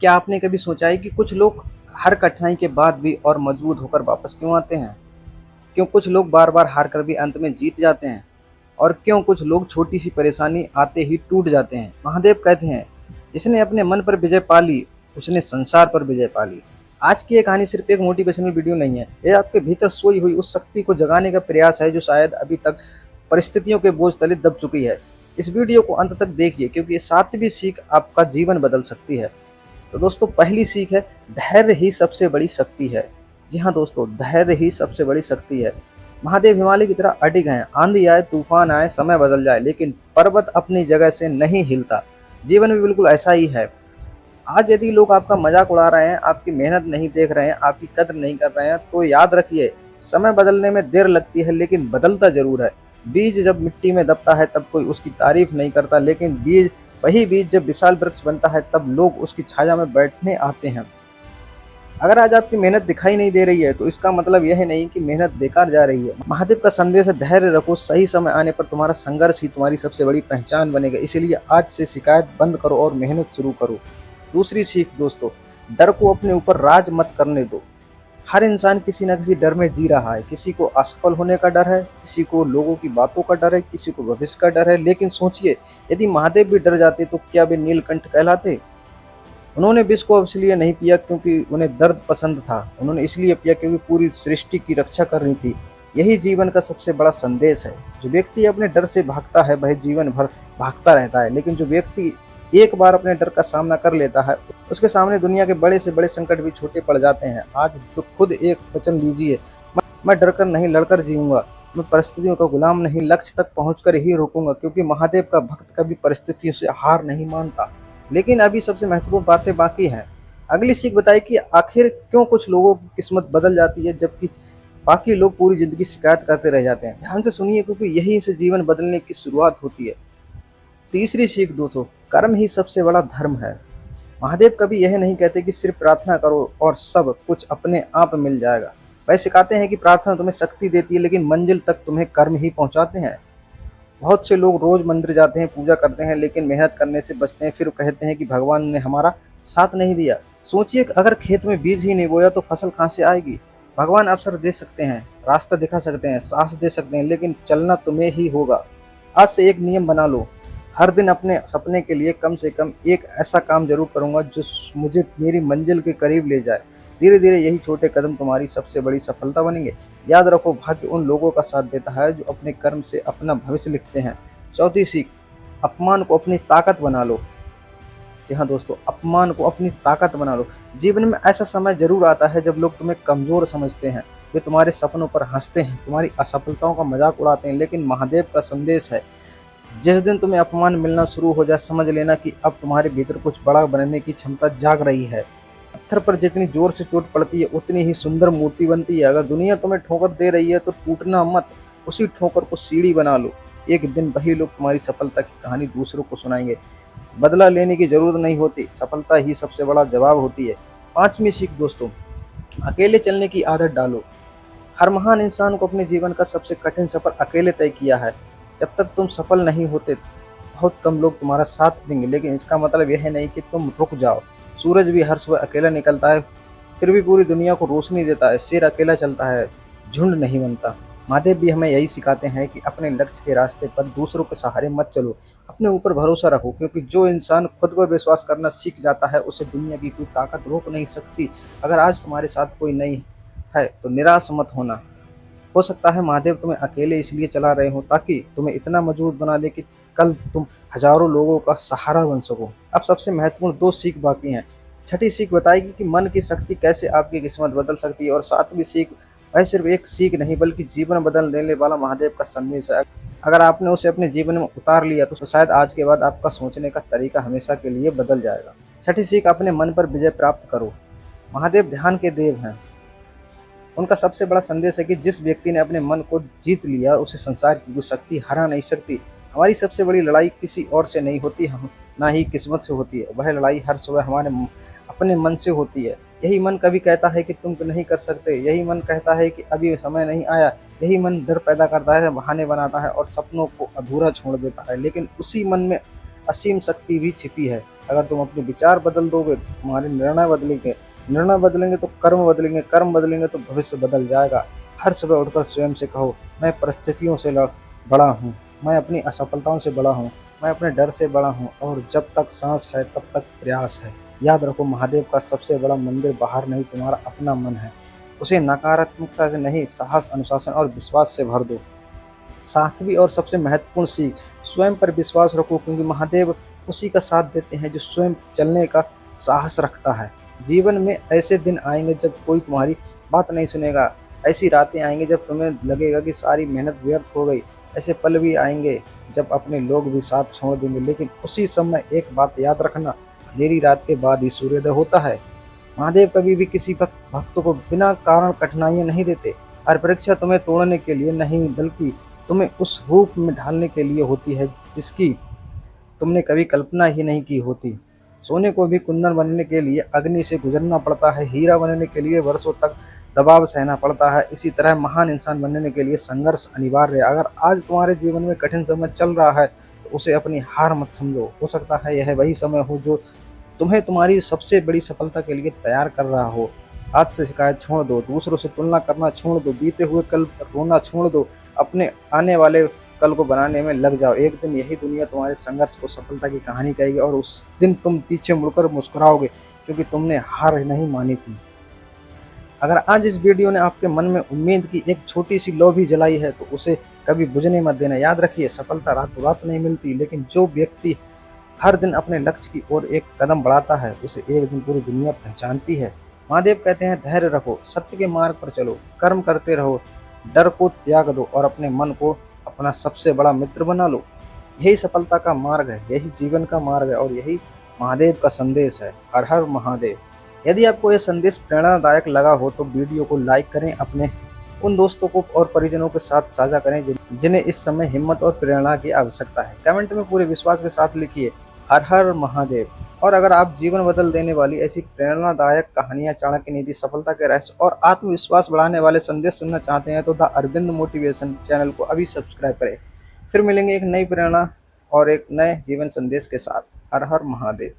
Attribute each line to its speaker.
Speaker 1: क्या आपने कभी सोचा है कि कुछ लोग हर कठिनाई के बाद भी और मजबूत होकर वापस क्यों आते हैं? क्यों कुछ लोग बार-बार हार कर भी अंत में जीत जाते हैं? और क्यों कुछ लोग छोटी-सी परेशानी आते ही टूट जाते हैं? महादेव कहते हैं, जिसने अपने मन पर विजय पा ली, उसने संसार पर विजय पा ली। आज की ये कहानी सिर्फ एक मोटिवेशनल वीडियो नहीं है, ये आपके भीतर सोई हुई उस शक्ति को जगाने का प्रयास है जो शायद अभी तक परिस्थितियों के बोझ तले दब चुकी है। इस वीडियो को अंत तक देखिए क्योंकि ये 7वीं सीख आपका जीवन बदल सकती है। तो दोस्तों, पहली सीख है, धैर्य ही सबसे बड़ी शक्ति है। जी हाँ दोस्तों, धैर्य ही सबसे बड़ी शक्ति है। महादेव हिमालय की तरह अडिग हैं, आंधी आए तूफान आए समय बदल जाए लेकिन पर्वत अपनी जगह से नहीं हिलता। जीवन में बिल्कुल ऐसा ही है। आज यदि लोग आपका मजाक उड़ा रहे हैं, आपकी मेहनत नहीं देख रहे हैं, आपकी कद्र नहीं कर रहे हैं, तो याद रखिए, समय बदलने में देर लगती है लेकिन बदलता जरूर है। बीज जब मिट्टी में दबता है तब कोई उसकी तारीफ नहीं करता, लेकिन वही बीज जब विशाल वृक्ष बनता है तब लोग उसकी छाया में बैठने आते हैं। अगर आज आपकी मेहनत दिखाई नहीं दे रही है तो इसका मतलब यह नहीं कि मेहनत बेकार जा रही है। महादेव का संदेश है, धैर्य रखो, सही समय आने पर तुम्हारा संघर्ष ही तुम्हारी सबसे बड़ी पहचान बनेगा। इसीलिए आज से शिकायत बंद करो और मेहनत शुरू करो। दूसरी सीख दोस्तों, डर को अपने ऊपर राज मत करने दो। हर इंसान किसी न किसी डर में जी रहा है। किसी को असफल होने का डर है, किसी को लोगों की बातों का डर है, किसी को भविष्य का डर है। लेकिन सोचिए, यदि महादेव भी डर जाते तो क्या वे नीलकंठ कहलाते? उन्होंने विष को इसलिए नहीं पिया क्योंकि उन्हें दर्द पसंद था, उन्होंने इसलिए पिया क्योंकि पूरी सृष्टि की रक्षा करनी थी। यही जीवन का सबसे बड़ा संदेश है। जो व्यक्ति अपने डर से भागता है वह जीवन भर भागता रहता है, लेकिन जो व्यक्ति एक बार अपने डर का सामना कर लेता है, उसके सामने दुनिया के बड़े से बड़े संकट भी छोटे पड़ जाते हैं। आज तो खुद एक वचन लीजिए, मैं डरकर नहीं लड़कर जीऊंगा, मैं परिस्थितियों का गुलाम नहीं, लक्ष्य तक पहुंचकर ही रुकूंगा। क्योंकि महादेव का भक्त कभी परिस्थितियों से हार नहीं मानता। लेकिन अभी सबसे महत्वपूर्ण बातें बाकी हैं। अगली सीख बताई कि आखिर क्यों कुछ लोगों की किस्मत बदल जाती है जबकि बाकी लोग पूरी जिंदगी शिकायत करते रह जाते हैं। ध्यान से सुनिए क्योंकि यहीं से जीवन बदलने की शुरुआत होती है। तीसरी सीख दोस्तों, कर्म ही सबसे बड़ा धर्म है। महादेव कभी यह नहीं कहते कि सिर्फ प्रार्थना करो और सब कुछ अपने आप मिल जाएगा। वह सिखाते हैं कि प्रार्थना तुम्हें शक्ति देती है लेकिन मंजिल तक तुम्हें कर्म ही पहुंचाते हैं। बहुत से लोग रोज मंदिर जाते हैं, पूजा करते हैं, लेकिन मेहनत करने से बचते हैं। फिर कहते हैं कि भगवान ने हमारा साथ नहीं दिया। सोचिए, अगर खेत में बीज ही नहीं बोया तो फसल कहाँ से आएगी? भगवान अवसर दे सकते हैं, रास्ता दिखा सकते हैं, साहस दे सकते हैं, लेकिन चलना तुम्हें ही होगा। आज से एक नियम बना लो, हर दिन अपने सपने के लिए कम से कम एक ऐसा काम जरूर करूंगा जो मुझे मेरी मंजिल के करीब ले जाए। धीरे धीरे यही छोटे कदम तुम्हारी सबसे बड़ी सफलता बनेंगे। याद रखो, भाग्य उन लोगों का साथ देता है जो अपने कर्म से अपना भविष्य लिखते हैं। चौथी सीख, अपमान को अपनी ताकत बना लो। जी हाँ दोस्तों, अपमान को अपनी ताकत बना लो। जीवन में ऐसा समय जरूर आता है जब लोग तुम्हें कमजोर समझते हैं, वे तुम्हारे सपनों पर हंसते हैं, तुम्हारी असफलताओं का मजाक उड़ाते हैं। लेकिन महादेव का संदेश है, जिस दिन तुम्हें अपमान मिलना शुरू हो जाए, समझ लेना कि अब तुम्हारे भीतर कुछ बड़ा बनने की क्षमता जाग रही है। पत्थर पर जितनी जोर से चोट पड़ती है उतनी ही सुंदर मूर्ति बनती है। अगर दुनिया तुम्हें ठोकर दे रही है तो टूटना मत, उसी ठोकर को सीढ़ी बना लो। एक दिन वही लोग तुम्हारी सफलता की कहानी दूसरों को सुनाएंगे। बदला लेने की जरूरत नहीं होती, सफलता ही सबसे बड़ा जवाब होती है। पांचवी सीख दोस्तों, अकेले चलने की आदत डालो। हर महान इंसान को अपने जीवन का सबसे कठिन सफर अकेले तय किया है। जब तक तुम सफल नहीं होते, बहुत कम लोग तुम्हारा साथ देंगे, लेकिन इसका मतलब यह नहीं कि तुम रुक जाओ। सूरज भी हर सुबह अकेला निकलता है, फिर भी पूरी दुनिया को रोशनी देता है। शेर अकेला चलता है, झुंड नहीं बनता। महादेव भी हमें यही सिखाते हैं कि अपने लक्ष्य के रास्ते पर दूसरों के सहारे मत चलो, अपने ऊपर भरोसा रखो। क्योंकि जो इंसान खुद पर विश्वास करना सीख जाता है उसे दुनिया की कोई ताकत रोक नहीं सकती। अगर आज तुम्हारे साथ कोई नहीं है तो निराश मत होना। हो सकता है महादेव तुम्हें अकेले इसलिए चला रहे हो ताकि तुम्हें इतना मजबूत बना दे कि कल तुम हजारों लोगों का सहारा बन सको। अब सबसे महत्वपूर्ण 2 सीख बाकी हैं। छठी सीख बताएगी कि मन की शक्ति कैसे आपकी किस्मत बदल सकती है, और 7वीं सीख, वह सिर्फ एक सीख नहीं बल्कि जीवन बदल देने वाला महादेव का संदेश है। अगर आपने उसे अपने जीवन में उतार लिया तो शायद आज के बाद आपका सोचने का तरीका हमेशा के लिए बदल जाएगा। छठी सीख, अपने मन पर विजय प्राप्त करो। महादेव ध्यान के देव हैं। उनका सबसे बड़ा संदेश है कि जिस व्यक्ति ने अपने मन को जीत लिया उसे संसार की कोई शक्ति हरा नहीं सकती। हमारी सबसे बड़ी लड़ाई किसी और से नहीं होती, हम ना ही किस्मत से होती है। वह लड़ाई हर सुबह हमारे अपने मन से होती है। यही मन कभी कहता है कि तुम नहीं कर सकते, यही मन कहता है कि अभी समय नहीं आया, यही मन डर पैदा करता है, बहाने बनाता है और सपनों को अधूरा छोड़ देता है। लेकिन उसी मन में असीम शक्ति भी छिपी है। अगर तुम अपने विचार बदल दोगे, तुम्हारे निर्णय बदलेंगे तो कर्म बदलेंगे तो भविष्य बदल जाएगा। हर सुबह उठकर स्वयं से कहो, मैं परिस्थितियों से बड़ा हूँ, मैं अपनी असफलताओं से बड़ा हूँ, मैं अपने डर से बड़ा हूँ, और जब तक सांस है तब तक प्रयास है। याद रखो, महादेव का सबसे बड़ा मंदिर बाहर नहीं, तुम्हारा अपना मन है। उसे नकारात्मकता से नहीं, साहस, अनुशासन और विश्वास से भर दो। सातवीं और सबसे महत्वपूर्ण सीख, स्वयं पर विश्वास रखो, क्योंकि महादेव उसी का साथ देते हैं जो स्वयं चलने का साहस रखता है। जीवन में ऐसे दिन आएंगे जब कोई तुम्हारी बात नहीं सुनेगा, ऐसी रातें आएंगी जब तुम्हें लगेगा कि सारी मेहनत व्यर्थ हो गई। ऐसे पल भी आएंगे जब अपने लोग भी साथ छोड़ देंगे, लेकिन उसी समय एक बात याद रखना, अंधेरी रात के बाद ही सूर्योदय होता है। महादेव कभी भी किसी भक्त को बिना कारण कठिनाइयां नहीं देते। हर परीक्षा तुम्हें तोड़ने के लिए नहीं, बल्कि तुम्हें उस रूप में ढालने के लिए होती है जिसकी तुमने कभी कल्पना ही नहीं की होती। सोने को भी कुंदन बनने के लिए अग्नि से गुजरना पड़ता है, हीरा बनने के लिए वर्षों तक दबाव सहना पड़ता है। इसी तरह महान इंसान बनने के लिए संघर्ष अनिवार्य है। अगर आज तुम्हारे जीवन में कठिन समय चल रहा है तो उसे अपनी हार मत समझो। हो सकता है यह वही समय हो जो तुम्हें तुम्हारी सबसे बड़ी सफलता के लिए तैयार कर रहा हो। आज से शिकायत छोड़ दो, दूसरों से तुलना करना छोड़ दो, बीते हुए कल पर रोना छोड़ दो, अपने आने वाले कल को बनाने में लग जाओ। एक दिन यही दुनिया तुम्हारे संघर्ष को सफलता की कहानी कहेगी, और उस दिन तुम पीछे मुड़कर मुस्कुराओगे, क्योंकि तुमने हार नहीं मानी थी। अगर आज इस वीडियो ने आपके मन में उम्मीद की एक छोटी सी लौ भी जलाई है तो उसे कभी बुझने मत देना। याद रखिए, सफलता रातों रात नहीं मिलती, लेकिन जो व्यक्ति हर दिन अपने लक्ष्य की ओर एक कदम बढ़ाता है उसे एक दिन पूरी दुनिया पहचानती है। महादेव कहते हैं, धैर्य रखो, सत्य के मार्ग पर चलो, कर्म करते रहो, डर को त्याग दो और अपने मन को अपना सबसे बड़ा मित्र बना लो। यही सफलता का मार्ग है, यही जीवन का मार्ग है, और यही महादेव का संदेश है। हर हर महादेव। यदि आपको यह संदेश प्रेरणादायक लगा हो तो वीडियो को लाइक करें, अपने उन दोस्तों को और परिजनों के साथ साझा करें जिन्हें इस समय हिम्मत और प्रेरणा की आवश्यकता है। कमेंट में पूरे विश्वास के साथ लिखिए, हर हर महादेव। और अगर आप जीवन बदल देने वाली ऐसी प्रेरणादायक कहानियां, चाणक्य नीति, सफलता के रहस्य और आत्मविश्वास बढ़ाने वाले संदेश सुनना चाहते हैं तो द अरविंद मोटिवेशन चैनल को अभी सब्सक्राइब करें। फिर मिलेंगे एक नई प्रेरणा और एक नए जीवन संदेश के साथ। हर हर महादेव।